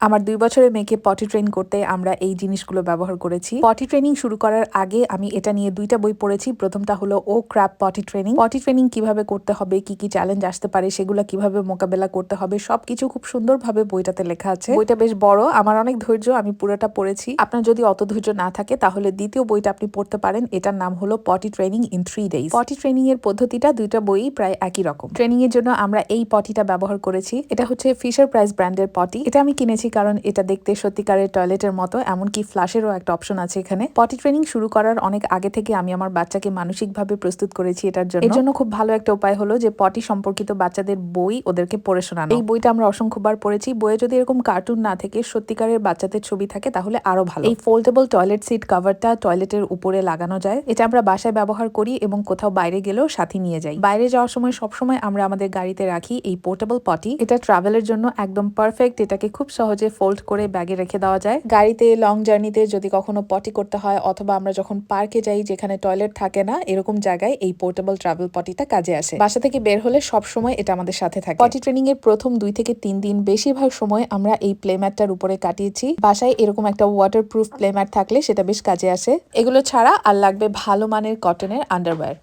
আমার ২ বছরের মেয়েকে পটি ট্রেন করতে আমরা এই জিনিসগুলো ব্যবহার করেছি। পটি ট্রেনিং শুরু করার আগে আমি এটা নিয়ে ২ টা বই পড়েছি। প্রথমটা হলো ও ক্র্যাপ পটি ট্রেনিং। পটি ট্রেনিং কিভাবে করতে হবে, কি, কি চ্যালেঞ্জ আসতে পারে সেগুলা কিভাবে মোকাবেলা করতে হবে সবকিছু খুব সুন্দরভাবে বইটাতে লেখা আছে। বইটা বেশ বড়, আমার অনেক ধৈর্য, আমি পুরোটা পড়েছি। আপনার যদি অত ধৈর্য না থাকে তাহলে দ্বিতীয় বইটা আপনি পড়তে পারেন। এটার নাম হলো potty training in 3 days. Potty training এর পদ্ধতিটা ২ টা বইই প্রায় একই রকম। ট্রেনিং এর জন্য আমরা এই পটিটা ব্যবহার করেছি। এটা হচ্ছে ফিশার প্রাইস ব্র্যান্ডের পটি। এটা আমি কিনেছি কারণ এটা দেখতে সত্যিকারের টয়লেটের মতো, এমনকি ফ্লাশেরও একটা অপশন আছে এখানে। পটি ট্রেনিং শুরু করার অনেক আগে থেকে আমি আমার বাচ্চাকে মানসিকভাবে প্রস্তুত করেছি এটার জন্য। এর জন্য খুব ভালো একটা উপায় হলো যে পটি সম্পর্কিত বাচ্চাদের বই ওদেরকে পড়ে শোনানো। এই বইটা আমরা অসংখ্যবার পড়েছি। বইয়ে যদি এরকম কার্টুন না থেকে সত্যিকারের বাচ্চাদের ছবি থাকে তাহলে আরো ভালো। এই ফোল্ডেবল টয়লেট সিট কভারটা টয়লেটের উপরে লাগানো যায়। এটা আমরা বাসায় ব্যবহার করি এবং কোথাও বাইরে গেলেও সাথে নিয়ে যাই। বাইরে যাওয়ার সময় সবসময় আমরা আমাদের গাড়িতে রাখি এই পোর্টেবল পটি। এটা ট্রাভেলের জন্য একদম পারফেক্ট। এটাকে খুব সহজে ফোল্ড করে ব্যাগে রেখে দেওয়া যায়। গাড়িতে লং জার্নিতে যদি কখনো পটি করতে হয় অথবা আমরা যখন পার্কে যাই যেখানে টয়লেট থাকে না, এরকম জায়গায় এই পোর্টেবল ট্রাভেল পটিটা কাজে আসে। বাসা থেকে বের হলে সব সময় এটা আমাদের সাথে থাকে। পটি ট্রেনিং এর প্রথম 2 থেকে 3 দিন বেশিরভাগ সময় আমরা এই প্লেম্যাটটার উপরে কাটিয়েছি। বাসায় এরকম একটা ওয়াটারপ্রুফ প্লেম্যাট থাকলে সেটা বেশ কাজে আসে। এগুলো ছাড়া আর লাগবে ভালো মানের কটনের আন্ডারওয়্যার।